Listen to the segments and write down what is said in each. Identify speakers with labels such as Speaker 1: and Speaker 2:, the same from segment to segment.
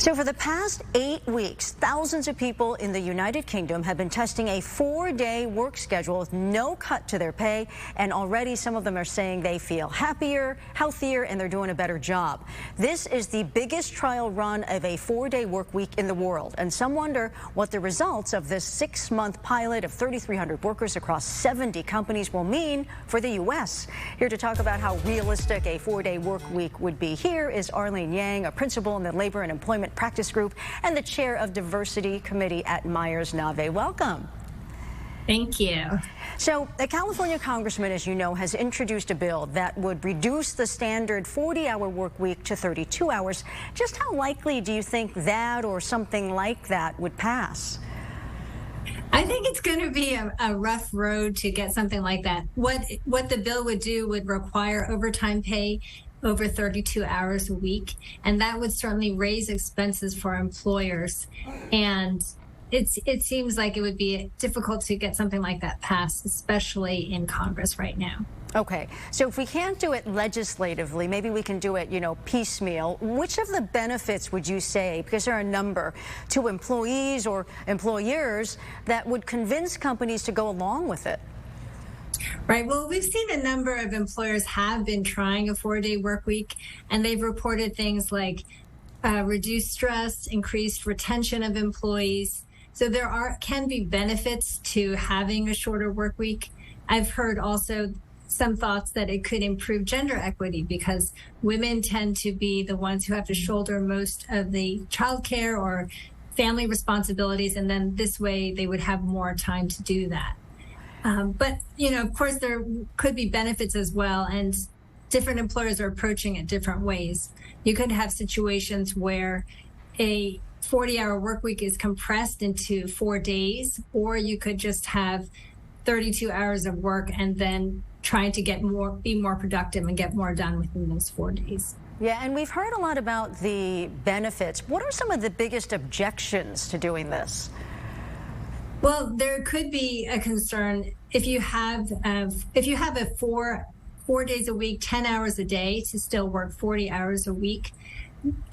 Speaker 1: So for the past 8 weeks, thousands of people in the United Kingdom have been testing a 4-day work schedule with no cut to their pay, and already some of them are saying they feel happier, healthier, and they're doing a better job. This is the biggest trial run of a 4-day work week in the world, and some wonder what the results of this 6-month pilot of 3,300 workers across 70 companies will mean for the U.S. Here to talk about how realistic a 4-day work week would be here is Arlene Yang, a principal in the Labor and Employment Practice Group and the chair of Diversity Committee at Meyers, Nave. Welcome.
Speaker 2: Thank you.
Speaker 1: So a California congressman, as you know, has introduced a bill that would reduce the standard 40-hour work week to 32 hours. Just how likely do you think that or something like that would pass?
Speaker 2: I think it's going to be a rough road to get something like that. What the bill would do would require overtime pay over 32 hours a week, and that would certainly raise expenses for employers. And it seems like it would be difficult to get something like that passed, especially in Congress right now.
Speaker 1: Okay, so if we can't do it legislatively, maybe we can do it, piecemeal. Which of the benefits would you say, because there are a number, to employees or employers that would convince companies to go along with it?
Speaker 2: Right. Well, we've seen a number of employers have been trying a 4-day work week, and they've reported things like reduced stress, increased retention of employees. So there can be benefits to having a shorter work week. I've heard also some thoughts that it could improve gender equity because women tend to be the ones who have to shoulder most of the childcare or family responsibilities, and then this way they would have more time to do that. But, of course, there could be benefits as well, and different employers are approaching it different ways. You could have situations where a 40-hour work week is compressed into 4 days, or you could just have 32 hours of work and then trying to be more productive and get more done within those 4 days.
Speaker 1: Yeah, and we've heard a lot about the benefits. What are some of the biggest objections to doing this?
Speaker 2: Well, there could be a concern if you have a 4 days a week, 10 hours a day to still work 40 hours a week.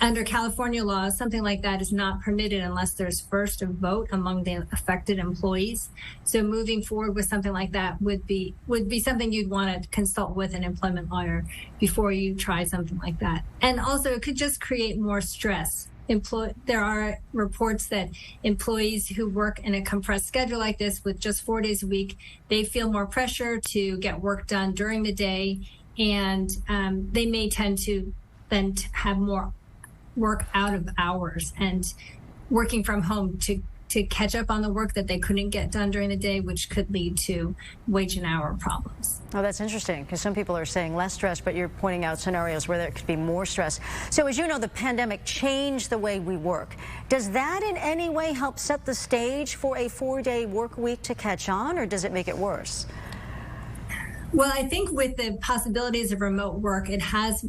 Speaker 2: Under California law, something like that is not permitted unless there's first a vote among the affected employees. So moving forward with something like that would be something you'd want to consult with an employment lawyer before you try something like that. And also, it could just create more stress. There are reports that employees who work in a compressed schedule like this with just 4 days a week, they feel more pressure to get work done during the day, and they may tend to then have more work out of hours and working from home to catch up on the work that they couldn't get done during the day, which could lead to wage and hour problems.
Speaker 1: Oh, that's interesting, because some people are saying less stress, but you're pointing out scenarios where there could be more stress. So as you know, the pandemic changed the way we work. Does that in any way help set the stage for a 4-day work week to catch on, or does it make it worse?
Speaker 2: Well, I think with the possibilities of remote work, it has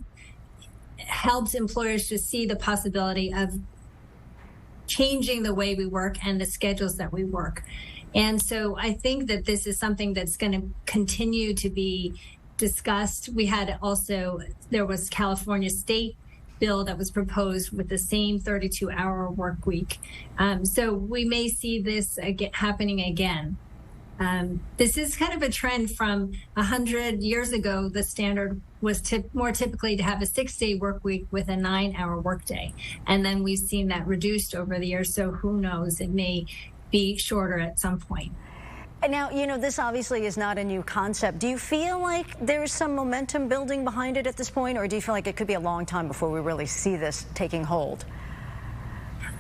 Speaker 2: helped employers to see the possibility of changing the way we work and the schedules that we work. And so I think that this is something that's going to continue to be discussed. There was California state bill that was proposed with the same 32-hour work week. So we may see this happening again. This is kind of a trend from 100 years ago. The standard was more typically to have a 6-day work week with a 9-hour workday. And then we've seen that reduced over the years. So who knows, it may be shorter at some point.
Speaker 1: And now, this obviously is not a new concept. Do you feel like there's some momentum building behind it at this point, or do you feel like it could be a long time before we really see this taking hold?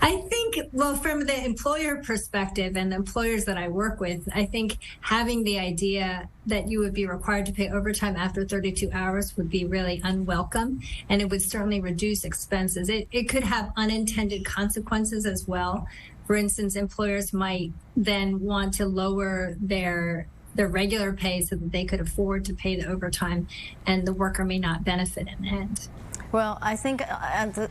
Speaker 2: I think, well, from the employer perspective and the employers that I work with, I think having the idea that you would be required to pay overtime after 32 hours would be really unwelcome, and it would certainly reduce expenses. It could have unintended consequences as well. For instance, employers might then want to lower their regular pay so that they could afford to pay the overtime, and the worker may not benefit in the end.
Speaker 1: Well, I think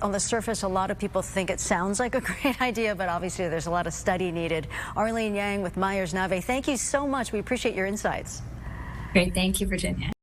Speaker 1: on the surface, a lot of people think it sounds like a great idea, but obviously there's a lot of study needed. Arlene Yang with Meyers Nave, thank you so much. We appreciate your insights.
Speaker 2: Great. Thank you, Virginia.